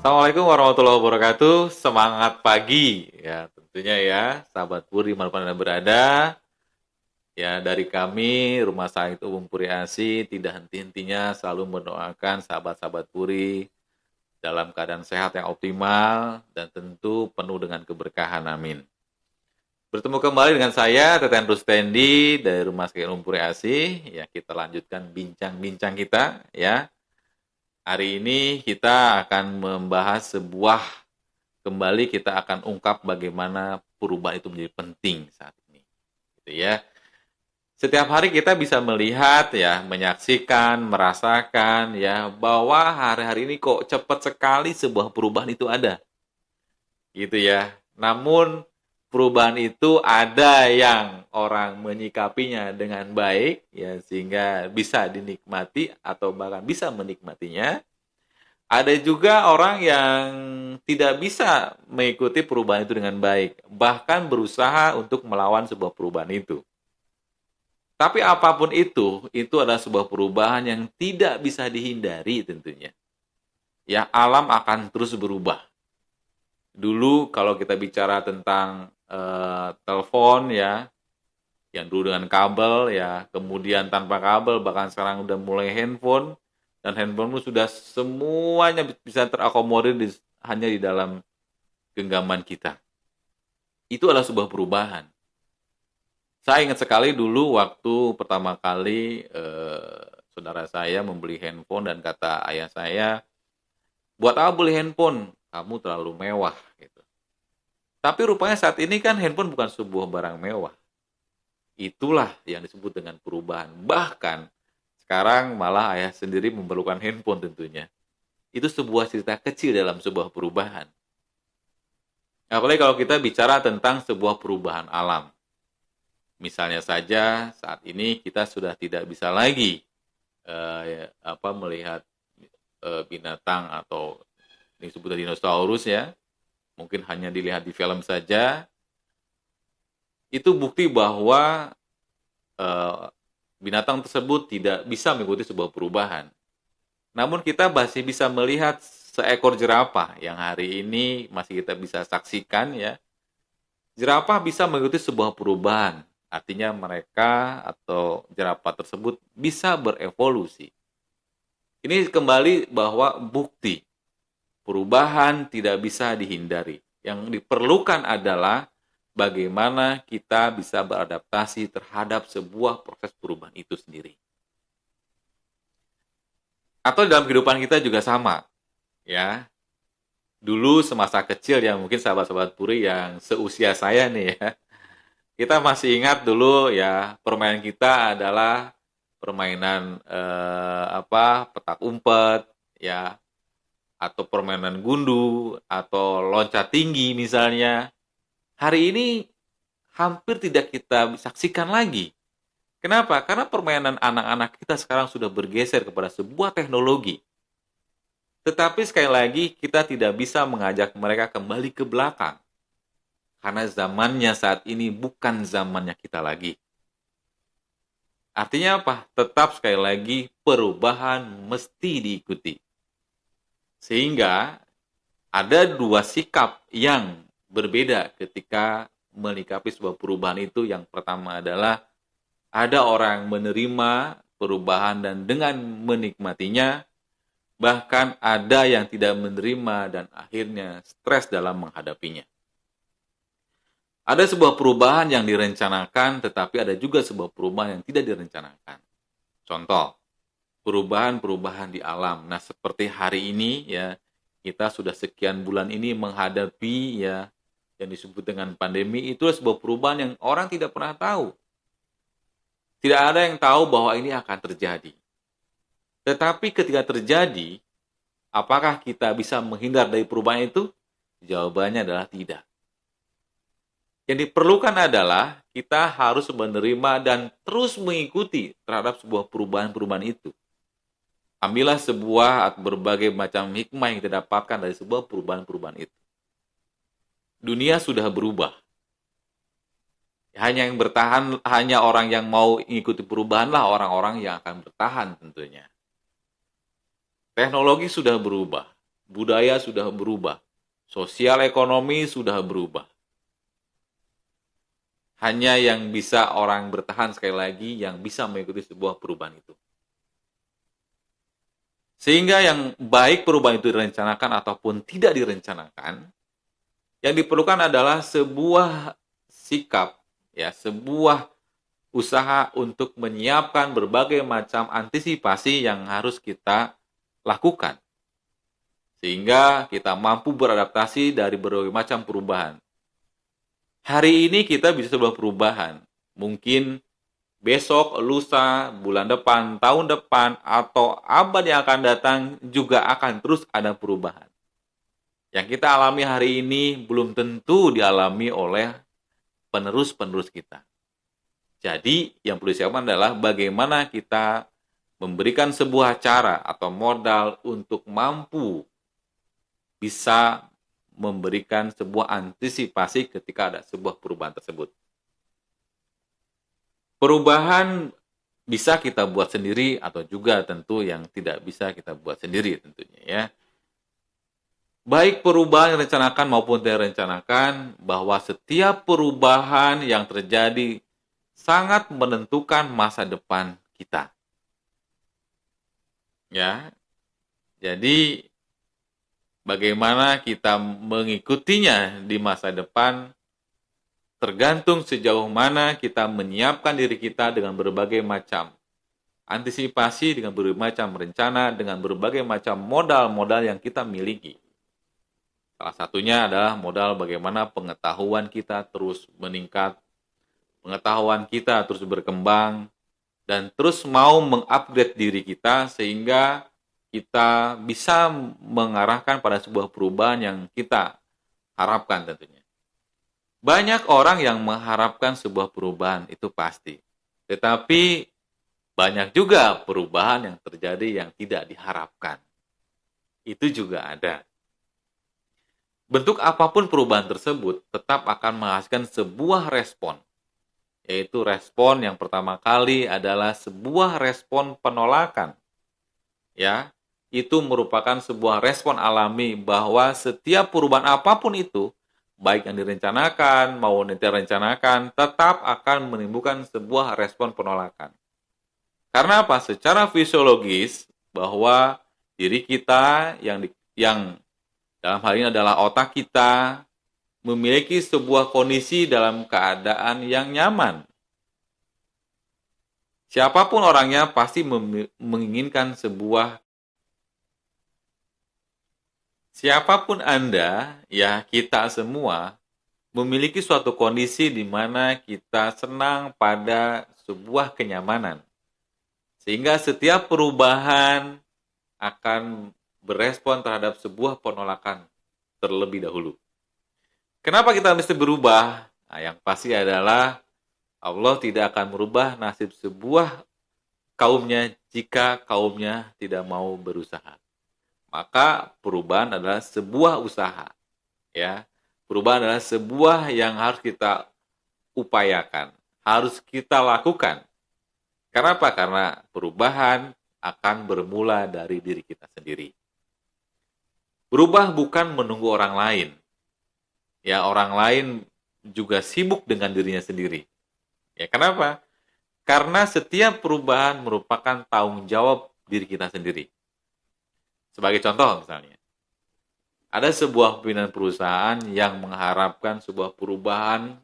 Assalamualaikum warahmatullahi wabarakatuh. Semangat pagi ya tentunya ya, sahabat Puri dimanapun Anda berada. Ya dari kami Rumah Sakit Umum Puri Asi tidak henti-hentinya selalu mendoakan sahabat-sahabat Puri dalam keadaan sehat yang optimal dan tentu penuh dengan keberkahan. Amin. Bertemu kembali dengan saya Teten Rustendi dari Rumah Sakit Umum Puri Asi. Ya kita lanjutkan bincang-bincang kita ya. Hari ini kita akan membahas kembali kita akan ungkap bagaimana perubahan itu menjadi penting saat ini. Gitu ya. Setiap hari kita bisa melihat ya, menyaksikan, merasakan ya bahwa hari-hari ini kok cepat sekali sebuah perubahan itu ada. Gitu ya. Namun perubahan itu ada yang orang menyikapinya dengan baik ya sehingga bisa dinikmati atau bahkan bisa menikmatinya. Ada juga orang yang tidak bisa mengikuti perubahan itu dengan baik, bahkan berusaha untuk melawan sebuah perubahan itu. Tapi apapun itu adalah sebuah perubahan yang tidak bisa dihindari tentunya. Ya, alam akan terus berubah. Dulu kalau kita bicara tentang telepon ya, yang dulu dengan kabel ya, kemudian tanpa kabel, bahkan sekarang udah mulai handphone, dan handphone itu sudah semuanya bisa terakomodir hanya di dalam genggaman kita. Itu adalah sebuah perubahan. Saya ingat sekali dulu waktu pertama kali saudara saya membeli handphone dan kata ayah saya, buat apa beli handphone? Kamu terlalu mewah. Gitu. Tapi rupanya saat ini kan handphone bukan sebuah barang mewah. Itulah yang disebut dengan perubahan. Bahkan sekarang malah ayah sendiri memerlukan handphone tentunya. Itu sebuah cerita kecil dalam sebuah perubahan. Apalagi kalau kita bicara tentang sebuah perubahan alam. Misalnya saja saat ini kita sudah tidak bisa lagi melihat binatang atau disebut dinosaurus ya. Mungkin hanya dilihat di film saja. Itu bukti bahwa binatang tersebut tidak bisa mengikuti sebuah perubahan. Namun kita masih bisa melihat seekor jerapah yang hari ini masih kita bisa saksikan ya. Jerapah bisa mengikuti sebuah perubahan. Artinya mereka atau jerapah tersebut bisa berevolusi. Ini kembali bahwa bukti perubahan tidak bisa dihindari. Yang diperlukan adalah bagaimana kita bisa beradaptasi terhadap sebuah proses perubahan itu sendiri. Atau dalam kehidupan kita juga sama. Ya. Dulu semasa kecil yang mungkin sahabat-sahabat Puri yang seusia saya nih ya. Kita masih ingat dulu ya, permainan kita adalah permainan petak umpet ya, atau permainan gundu atau loncat tinggi misalnya. Hari ini hampir tidak kita saksikan lagi. Kenapa? Karena permainan anak-anak kita sekarang sudah bergeser kepada sebuah teknologi. Tetapi sekali lagi kita tidak bisa mengajak mereka kembali ke belakang. Karena zamannya saat ini bukan zamannya kita lagi. Artinya apa? Tetap sekali lagi perubahan mesti diikuti. Sehingga ada dua sikap yang berbeda ketika menyikapi sebuah perubahan itu. Yang pertama adalah ada orang menerima perubahan dan dengan menikmatinya, bahkan ada yang tidak menerima dan akhirnya stres dalam menghadapinya. Ada sebuah perubahan yang direncanakan, tetapi ada juga sebuah perubahan yang tidak direncanakan. Contoh, perubahan-perubahan di alam. Nah, seperti hari ini ya, kita sudah sekian bulan ini menghadapi ya yang disebut dengan pandemi. Itu sebuah perubahan yang orang tidak pernah tahu. Tidak ada yang tahu bahwa ini akan terjadi. Tetapi ketika terjadi, apakah kita bisa menghindar dari perubahan itu? Jawabannya adalah tidak. Yang diperlukan adalah kita harus menerima dan terus mengikuti terhadap sebuah perubahan-perubahan itu. Ambillah sebuah atau berbagai macam hikmah yang kita dapatkan dari sebuah perubahan-perubahan itu. Dunia sudah berubah. Hanya yang bertahan, hanya orang yang mau mengikuti perubahanlah orang-orang yang akan bertahan tentunya. Teknologi sudah berubah. budaya sudah berubah, sosial ekonomi sudah berubah. Hanya yang bisa orang bertahan sekali lagi yang bisa mengikuti sebuah perubahan itu. Sehingga yang baik perubahan itu direncanakan ataupun tidak direncanakan, yang diperlukan adalah sebuah sikap, ya, sebuah usaha untuk menyiapkan berbagai macam antisipasi yang harus kita lakukan. Sehingga kita mampu beradaptasi dari berbagai macam perubahan. Hari ini kita bisa sebuah perubahan. Mungkin besok, lusa, bulan depan, tahun depan, atau abad yang akan datang juga akan terus ada perubahan. Yang kita alami hari ini belum tentu dialami oleh penerus-penerus kita. Jadi, yang perlu disiapkan adalah bagaimana kita memberikan sebuah cara atau modal untuk mampu bisa memberikan sebuah antisipasi ketika ada sebuah perubahan tersebut. Perubahan bisa kita buat sendiri atau juga tentu yang tidak bisa kita buat sendiri tentunya ya. Baik perubahan yang direncanakan maupun tidak direncanakan, bahwa setiap perubahan yang terjadi sangat menentukan masa depan kita. Ya. Jadi bagaimana kita mengikutinya di masa depan tergantung sejauh mana kita menyiapkan diri kita dengan berbagai macam antisipasi, dengan berbagai macam rencana, dengan berbagai macam modal-modal yang kita miliki. Salah satunya adalah modal bagaimana pengetahuan kita terus meningkat, pengetahuan kita terus berkembang, dan terus mau mengupgrade diri kita sehingga kita bisa mengarahkan pada sebuah perubahan yang kita harapkan tentunya. Banyak orang yang mengharapkan sebuah perubahan, itu pasti. Tetapi banyak juga perubahan yang terjadi yang tidak diharapkan. Itu juga ada. Bentuk apapun perubahan tersebut tetap akan menghasilkan sebuah respon. Yaitu respon yang pertama kali adalah sebuah respon penolakan. Ya, itu merupakan sebuah respon alami bahwa setiap perubahan apapun itu, baik yang direncanakan maupun tidak direncanakan, tetap akan menimbulkan sebuah respon penolakan. Karena apa? Secara fisiologis, bahwa diri kita yang dalam hal ini adalah otak kita, memiliki sebuah kondisi dalam keadaan yang nyaman. Siapapun orangnya pasti menginginkan siapapun Anda, ya kita semua, memiliki suatu kondisi di mana kita senang pada sebuah kenyamanan. Sehingga setiap perubahan akan berespon terhadap sebuah penolakan terlebih dahulu. Kenapa kita mesti berubah? Nah, yang pasti adalah Allah tidak akan merubah nasib sebuah kaumnya jika kaumnya tidak mau berusaha. Maka perubahan adalah sebuah usaha. Ya, perubahan adalah sebuah yang harus kita upayakan, harus kita lakukan. Karena apa? Karena perubahan akan bermula dari diri kita sendiri. Berubah bukan menunggu orang lain. Ya, orang lain juga sibuk dengan dirinya sendiri. Ya, kenapa? Karena setiap perubahan merupakan tanggung jawab diri kita sendiri. Sebagai contoh misalnya, ada sebuah pimpinan perusahaan yang mengharapkan sebuah perubahan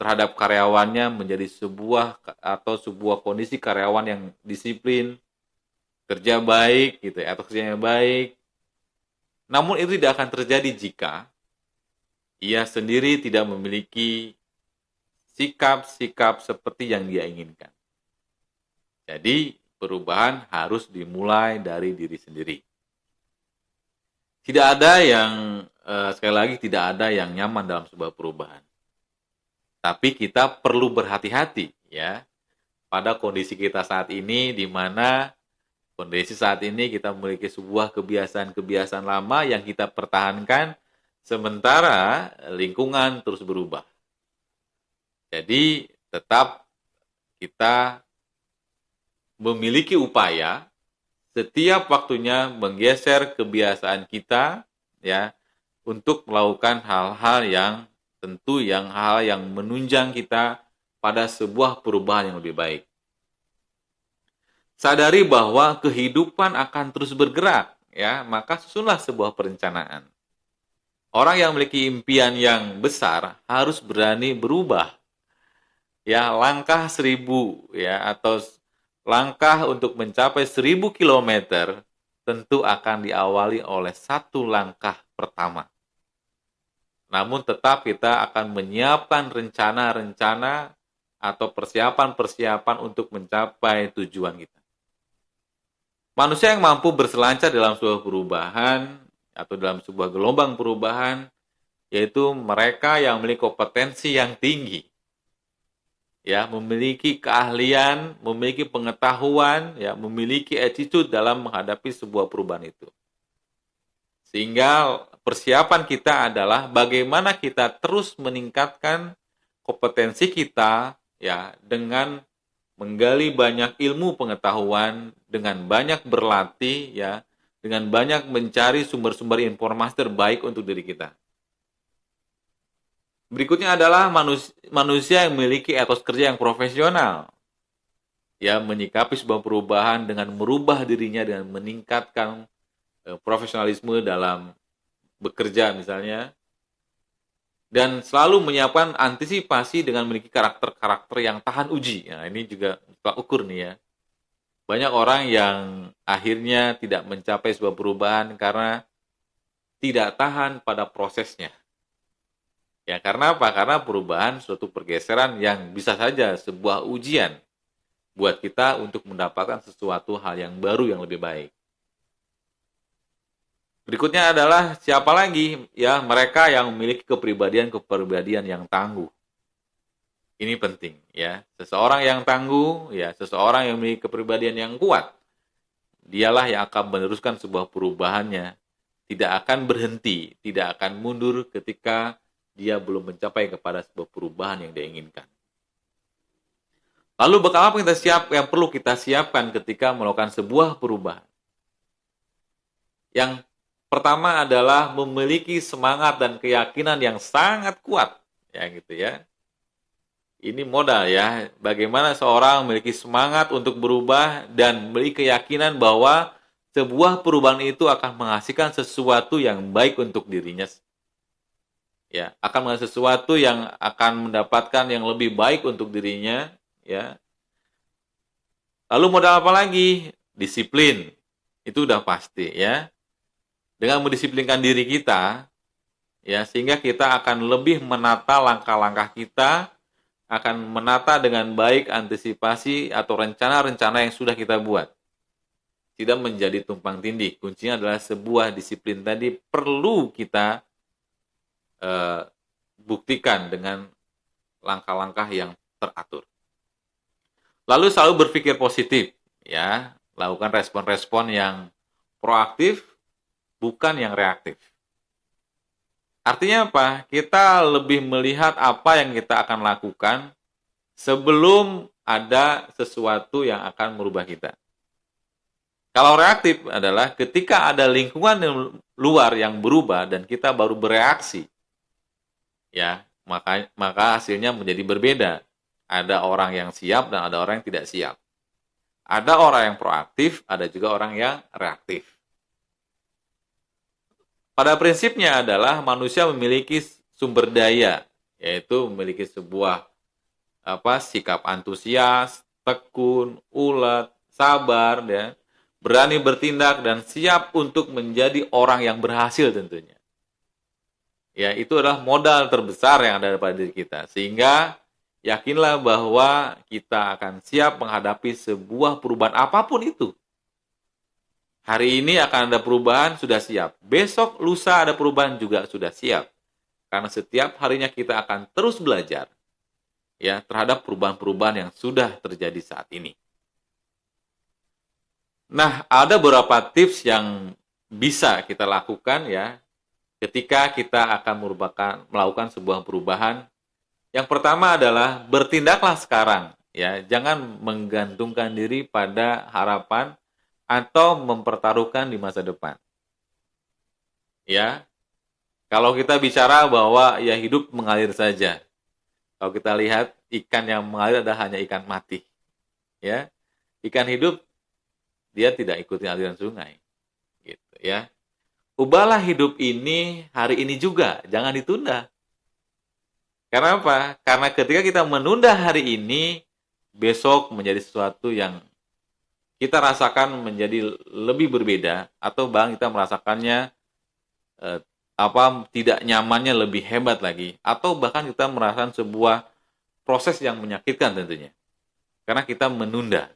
terhadap karyawannya menjadi sebuah kondisi karyawan yang disiplin, kerja baik gitu ya, atau kerjanya baik. Namun itu tidak akan terjadi jika ia sendiri tidak memiliki sikap-sikap seperti yang dia inginkan. Jadi perubahan harus dimulai dari diri sendiri. Tidak ada yang, sekali lagi tidak ada yang nyaman dalam sebuah perubahan. Tapi kita perlu berhati-hati ya pada kondisi kita saat ini, di mana kondisi saat ini kita memiliki sebuah kebiasaan-kebiasaan lama yang kita pertahankan, sementara lingkungan terus berubah. Jadi tetap kita memiliki upaya setiap waktunya menggeser kebiasaan kita ya untuk melakukan hal-hal yang tentu yang hal yang menunjang kita pada sebuah perubahan yang lebih baik. Sadari bahwa kehidupan akan terus bergerak ya, maka susunlah sebuah perencanaan. Orang yang memiliki impian yang besar harus berani berubah. Ya, langkah 1000 ya atau langkah untuk mencapai 1000 kilometer tentu akan diawali oleh satu langkah pertama. Namun tetap kita akan menyiapkan rencana-rencana atau persiapan-persiapan untuk mencapai tujuan kita. Manusia yang mampu berselancar dalam sebuah perubahan atau dalam sebuah gelombang perubahan, yaitu mereka yang memiliki kompetensi yang tinggi, ya, memiliki keahlian, memiliki pengetahuan, ya, memiliki attitude dalam menghadapi sebuah perubahan itu. Sehingga persiapan kita adalah bagaimana kita terus meningkatkan kompetensi kita, ya, dengan menggali banyak ilmu pengetahuan, dengan banyak berlatih, ya, dengan banyak mencari sumber-sumber informasi terbaik untuk diri kita. Berikutnya adalah manusia yang memiliki etos kerja yang profesional, ya, menyikapi sebuah perubahan dengan merubah dirinya dengan meningkatkan profesionalisme dalam bekerja misalnya, dan selalu menyiapkan antisipasi dengan memiliki karakter-karakter yang tahan uji. Nah, ini juga tolak ukur nih ya. Banyak orang yang akhirnya tidak mencapai sebuah perubahan karena tidak tahan pada prosesnya. Ya, karena apa? Karena perubahan suatu pergeseran yang bisa saja sebuah ujian buat kita untuk mendapatkan sesuatu hal yang baru yang lebih baik. Berikutnya adalah siapa lagi? Ya, mereka yang memiliki kepribadian yang tangguh. Ini penting ya. Seseorang yang tangguh, ya, seseorang yang memiliki kepribadian yang kuat, dialah yang akan meneruskan sebuah perubahannya. Tidak akan berhenti, tidak akan mundur ketika dia belum mencapai kepada sebuah perubahan yang dia inginkan. Lalu bekal apa yang perlu kita siapkan ketika melakukan sebuah perubahan? Yang pertama adalah memiliki semangat dan keyakinan yang sangat kuat, ya gitu ya. Ini modal ya, bagaimana seorang memiliki semangat untuk berubah dan memiliki keyakinan bahwa sebuah perubahan itu akan menghasilkan sesuatu yang baik untuk dirinya. Ya, akan menghasilkan sesuatu yang akan mendapatkan yang lebih baik untuk dirinya, ya. Lalu modal apa lagi? Disiplin. Itu udah pasti ya. Dengan mendisiplinkan diri kita, ya, sehingga kita akan lebih menata langkah-langkah kita, akan menata dengan baik antisipasi atau rencana-rencana yang sudah kita buat. Tidak menjadi tumpang tindih. Kuncinya adalah sebuah disiplin tadi perlu kita buktikan dengan langkah-langkah yang teratur. Lalu selalu berpikir positif, ya, lakukan respon-respon yang proaktif, bukan yang reaktif. Artinya apa? Kita lebih melihat apa yang kita akan lakukan sebelum ada sesuatu yang akan merubah kita. Kalau reaktif adalah ketika ada lingkungan luar yang berubah dan kita baru bereaksi, ya, maka hasilnya menjadi berbeda. Ada orang yang siap dan ada orang yang tidak siap. Ada orang yang proaktif, ada juga orang yang reaktif. Pada prinsipnya adalah manusia memiliki sumber daya, yaitu memiliki sebuah sikap antusias, tekun, ulet, sabar, ya, berani bertindak dan siap untuk menjadi orang yang berhasil tentunya. Ya, itu adalah modal terbesar yang ada pada diri kita. Sehingga yakinlah bahwa kita akan siap menghadapi sebuah perubahan apapun itu. Hari ini akan ada perubahan, sudah siap. Besok, lusa ada perubahan juga sudah siap. Karena setiap harinya kita akan terus belajar, ya, terhadap perubahan-perubahan yang sudah terjadi saat ini. Nah, ada beberapa tips yang bisa kita lakukan ya ketika kita akan melakukan sebuah perubahan. Yang pertama adalah bertindaklah sekarang, ya. Jangan menggantungkan diri pada harapan atau mempertaruhkan di masa depan. Ya, kalau kita bicara bahwa ya hidup mengalir saja. Kalau kita lihat ikan yang mengalir adalah hanya ikan mati. Ya, ikan hidup dia tidak ikuti aliran sungai. Gitu ya. Ubahlah hidup ini hari ini juga, jangan ditunda. Karena apa? Karena ketika kita menunda hari ini, besok menjadi sesuatu yang kita rasakan menjadi lebih berbeda, atau bahkan kita merasakannya tidak nyamannya lebih hebat lagi, atau bahkan kita merasakan sebuah proses yang menyakitkan tentunya. Karena kita menunda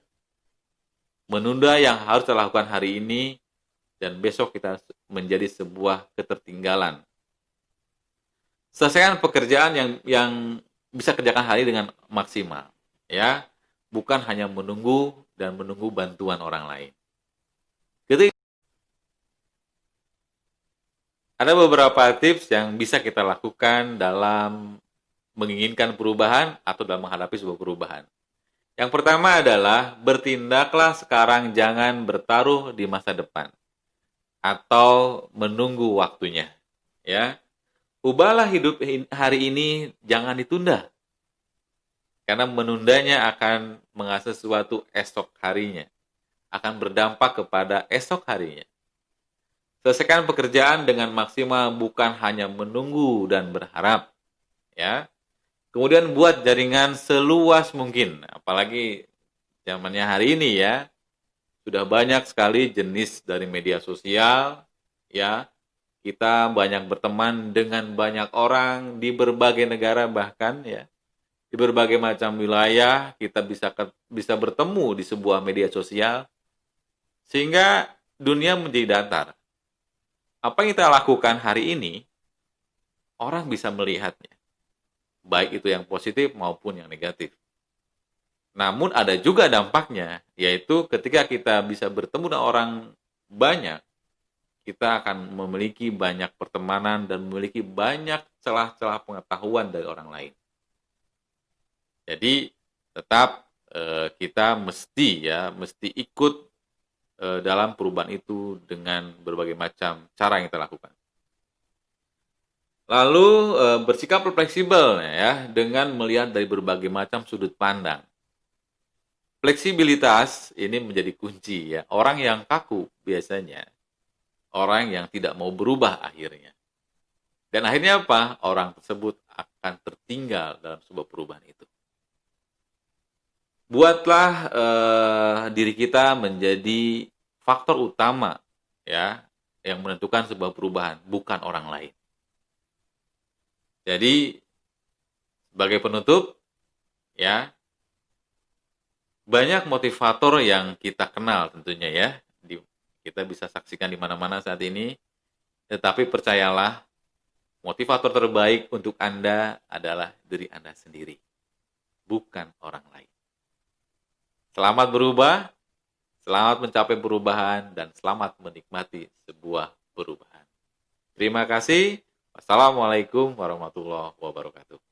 yang harus kita lakukan hari ini, dan besok kita menjadi sebuah ketertinggalan. Selesaikan pekerjaan yang bisa kerjakan hari dengan maksimal, ya, bukan hanya menunggu bantuan orang lain. Ketika ada beberapa tips yang bisa kita lakukan dalam menginginkan perubahan atau dalam menghadapi sebuah perubahan. Yang pertama adalah bertindaklah sekarang, jangan bertaruh di masa depan atau menunggu waktunya, ya. Ubahlah hidup hari ini, jangan ditunda. Karena menundanya akan menghasilkan sesuatu esok harinya. Akan berdampak kepada esok harinya. Selesaikan pekerjaan dengan maksimal, bukan hanya menunggu dan berharap. Ya. Kemudian buat jaringan seluas mungkin. Apalagi zamannya hari ini ya. Sudah banyak sekali jenis dari media sosial, ya. Kita banyak berteman dengan banyak orang di berbagai negara, bahkan ya. Di berbagai macam wilayah kita bisa bertemu di sebuah media sosial, sehingga dunia menjadi datar. Apa yang kita lakukan hari ini, orang bisa melihatnya. Baik itu yang positif maupun yang negatif. Namun ada juga dampaknya, yaitu ketika kita bisa bertemu dengan orang banyak, kita akan memiliki banyak pertemanan dan memiliki banyak celah-celah pengetahuan dari orang lain. Jadi tetap kita mesti ikut dalam perubahan itu dengan berbagai macam cara yang kita lakukan. Lalu bersikap fleksibel ya, dengan melihat dari berbagai macam sudut pandang. Fleksibilitas ini menjadi kunci ya. Orang yang kaku biasanya orang yang tidak mau berubah akhirnya. Dan akhirnya apa? Orang tersebut akan tertinggal dalam sebuah perubahan itu. Buatlah diri kita menjadi faktor utama ya, yang menentukan sebuah perubahan, bukan orang lain. Jadi sebagai penutup ya, banyak motivator yang kita kenal tentunya ya. Kita bisa saksikan di mana-mana saat ini. Tetapi percayalah, motivator terbaik untuk Anda adalah diri Anda sendiri, bukan orang lain. Selamat berubah, selamat mencapai perubahan, dan selamat menikmati sebuah perubahan. Terima kasih. Wassalamualaikum warahmatullahi wabarakatuh.